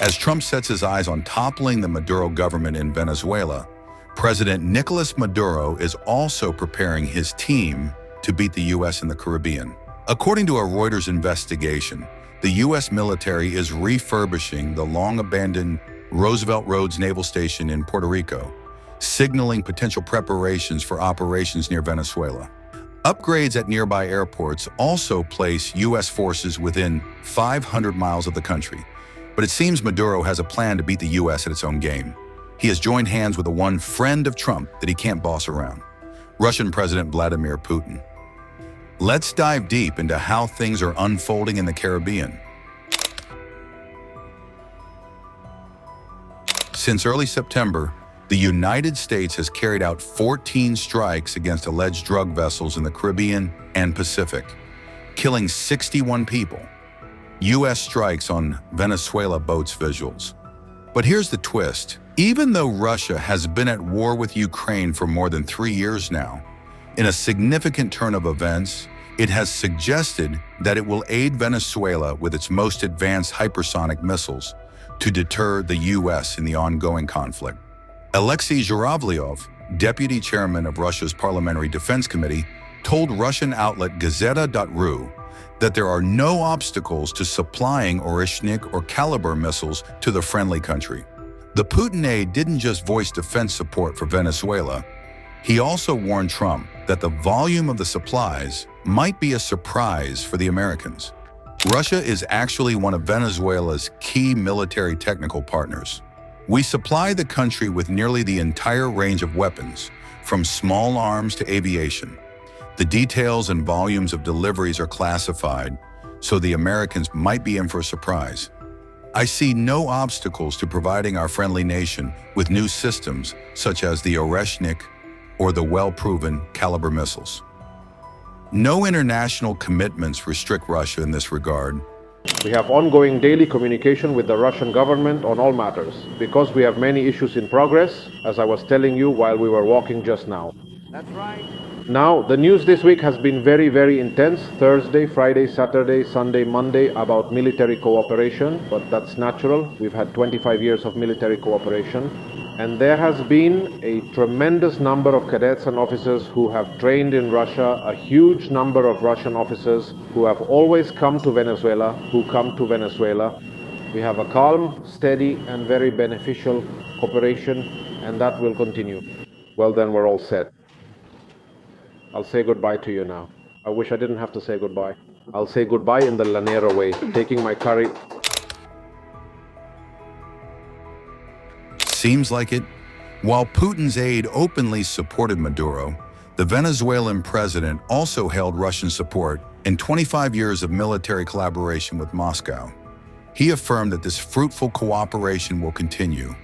As Trump sets his eyes on toppling the Maduro government in Venezuela, President Nicolas Maduro is also preparing his team to beat the U.S. in the Caribbean. According to a Reuters investigation, the U.S. military is refurbishing the long-abandoned Roosevelt Roads Naval Station in Puerto Rico, signaling potential preparations for operations near Venezuela. Upgrades at nearby airports also place U.S. forces within 500 miles of the country, but it seems Maduro has a plan to beat the U.S. at its own game. He has joined hands with the one friend of Trump that he can't boss around, Russian President Vladimir Putin. Let's dive deep into how things are unfolding in the Caribbean. Since early September, the United States has carried out 14 strikes against alleged drug vessels in the Caribbean and Pacific, killing 61 people. U.S. strikes on Venezuela boats visuals. But here's the twist. Even though Russia has been at war with Ukraine for more than 3 years now, in a significant turn of events, it has suggested that it will aid Venezuela with its most advanced hypersonic missiles to deter the U.S. in the ongoing conflict. Alexei Zhuravlyov, deputy chairman of Russia's Parliamentary Defense Committee, told Russian outlet Gazeta.ru that there are no obstacles to supplying Oreshnik or Caliber missiles to the friendly country. The Putin aide didn't just voice defense support for Venezuela, he also warned Trump that the volume of the supplies might be a surprise for the Americans. Russia is actually one of Venezuela's key military technical partners. We supply the country with nearly the entire range of weapons, from small arms to aviation. The details and volumes of deliveries are classified, so the Americans might be in for a surprise. I see no obstacles to providing our friendly nation with new systems such as the Oreshnik or the well-proven Caliber missiles. No international commitments restrict Russia in this regard. We have ongoing daily communication with the Russian government on all matters, because we have many issues in progress, as I was telling you while we were walking just now. That's right. Now, the news this week has been very, very intense. Thursday, Friday, Saturday, Sunday, Monday about military cooperation, but that's natural. We've had 25 years of military cooperation. And there has been a tremendous number of cadets and officers who have trained in Russia, a huge number of Russian officers who have always come to Venezuela, We have a calm, steady, and very beneficial cooperation, and that will continue. Well, then we're all set. I'll say goodbye to you now. I wish I didn't have to say goodbye. I'll say goodbye in the Lanera way, taking my curry. Seems like it. While Putin's aide openly supported Maduro, the Venezuelan president also held Russian support in 25 years of military collaboration with Moscow. He affirmed that this fruitful cooperation will continue.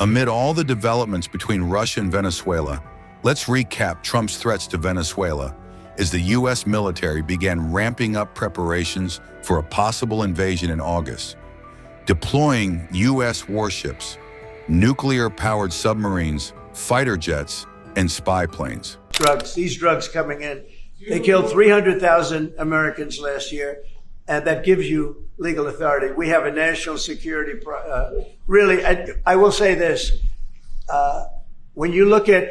Amid all the developments between Russia and Venezuela, let's recap Trump's threats to Venezuela as the U.S. military began ramping up preparations for a possible invasion in August, deploying U.S. warships, nuclear-powered submarines, fighter jets, and spy planes. These drugs coming in, they killed 300,000 Americans last year, and that gives you legal authority. We have a national security, really, I will say this, when you look at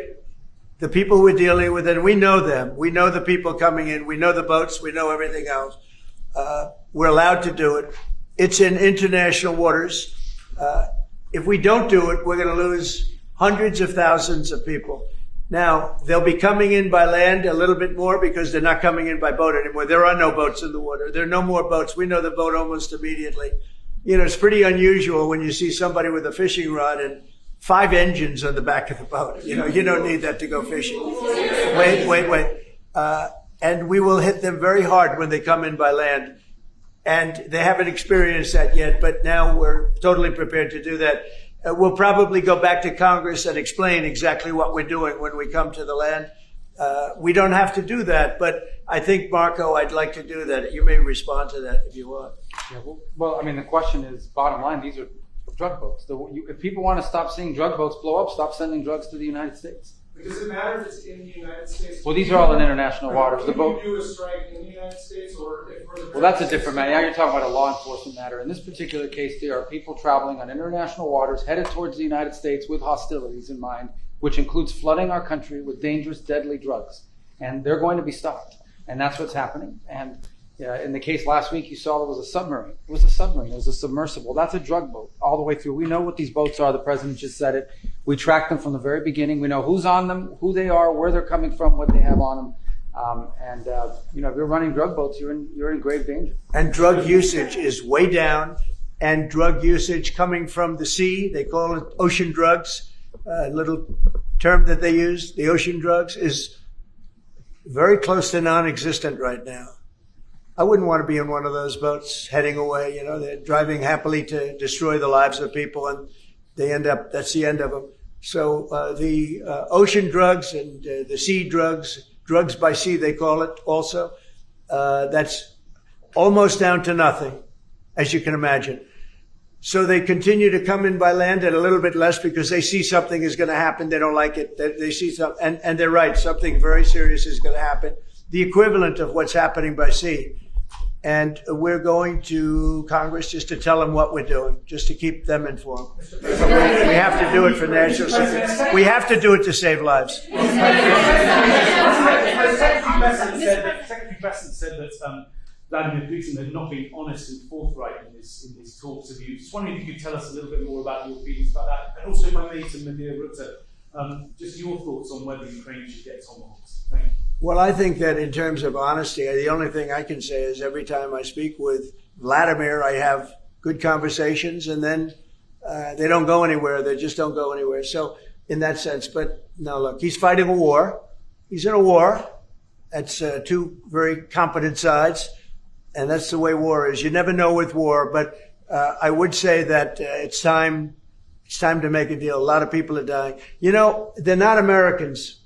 the people we're dealing with, and we know them, we know the people coming in, we know the boats, we know everything else, we're allowed to do it. It's in international waters. If we don't do it, we're going to lose hundreds of thousands of people. Now, they'll be coming in by land a little bit more because they're not coming in by boat anymore. There are no boats in the water. There are no more boats. We know the boat almost immediately. You know, it's pretty unusual when you see somebody with a fishing rod and 5 engines on the back of the boat. You know, you don't need that to go fishing. Wait. And we will hit them very hard when they come in by land. And they haven't experienced that yet, but now we're totally prepared to do that. We'll probably go back to Congress and explain exactly what we're doing when we come to the land. We don't have to do that, but I think, Marco, I'd like to do that. You may respond to that if you want. Yeah, well, I mean, the question is, bottom line, these are drug boats. If people want to stop seeing drug boats blow up, stop sending drugs to the United States. Does it matter if it's in the United States? Well, these are all in international waters. The Can boat. you do a strike in the United States or if for the Well, that's a different matter. Now you're talking about a law enforcement matter. In this particular case, there are people traveling on international waters headed towards the United States with hostilities in mind, which includes flooding our country with dangerous, deadly drugs. And they're going to be stopped. And that's what's happening. And in the case last week, you saw there was a submarine. It was a submarine. It was a submersible. That's a drug boat all the way through. We know what these boats are. The president just said it. We track them from the very beginning. We know who's on them, who they are, where they're coming from, what they have on them. If you're running drug boats, you're in grave danger. And drug usage is way down. And drug usage coming from the sea, they call it ocean drugs, a little term that they use, the ocean drugs, is very close to non-existent right now. I wouldn't want to be in one of those boats heading away. They're driving happily to destroy the lives of people, and that's the end of them. So the ocean drugs and the sea drugs by sea, they call it also, that's almost down to nothing, as you can imagine. So they continue to come in by land at a little bit less because they see something is going to happen. They don't like it. They see something, and they're right. Something very serious is going to happen. The equivalent of what's happening by sea. And we're going to Congress just to tell them what we're doing, just to keep them informed. But we have to do it for national security. We have to do it to save lives. Secretary Besant said that Vladimir Putin had not been honest and forthright in his talks of you. Just wondering if you could tell us a little bit more about your feelings about that. And also, if I may, to Maduro, just your thoughts on whether Ukraine should get tomahawks. Thank you. Well, I think that in terms of honesty, the only thing I can say is every time I speak with Vladimir, I have good conversations, and then they don't go anywhere. They just don't go anywhere. So in that sense, but no, look, he's fighting a war. He's in a war. That's two very competent sides, and that's the way war is. You never know with war, but I would say that it's time to make a deal. A lot of people are dying. They're not Americans,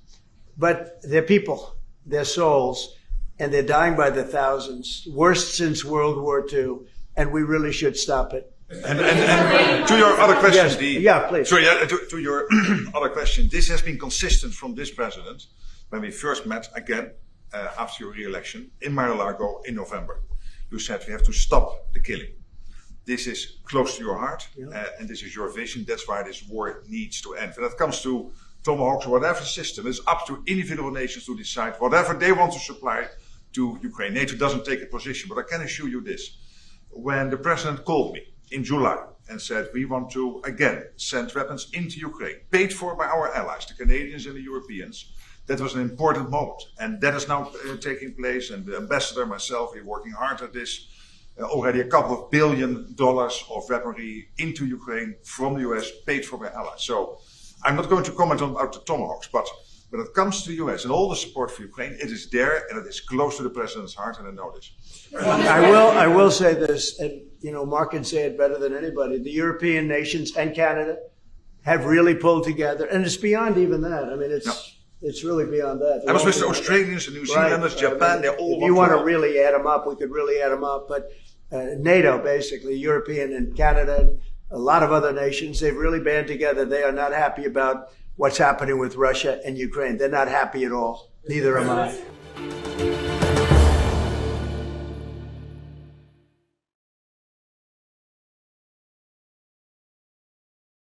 but they're people. Their souls, and they're dying by the thousands, worst since World War II, and we really should stop it. And to your other question, please. Sorry, to your other question, this has been consistent from this president when we first met again after your re-election in Mar-a-Lago in November. You said we have to stop the killing. This is close to your heart, and this is your vision. That's why this war needs to end. When it comes to tomahawks or whatever system, it's up to individual nations to decide whatever they want to supply to Ukraine. NATO doesn't take a position, but I can assure you this. When the president called me in July and said we want to again send weapons into Ukraine, paid for by our allies, the Canadians and the Europeans, that was an important moment. And that is now taking place, and the ambassador, myself, we're working hard at this. Already a couple of $1 billion of weaponry into Ukraine from the US, paid for by allies. So I'm not going to comment on the tomahawks, but when it comes to the US and all the support for Ukraine, it is there and it is close to the president's heart, and I know this. I will say this, and Mark can say it better than anybody. The European nations and Canada have really pulled together, and it's beyond even that. I mean, it's really beyond that. I was with the Australians and New Zealanders, Japan, they're all. If you want to really add them up, we could really add them up. But NATO, basically, European and Canada, a lot of other nations, they've really band together. They are not happy about what's happening with Russia and Ukraine. They're not happy at all. Neither am I.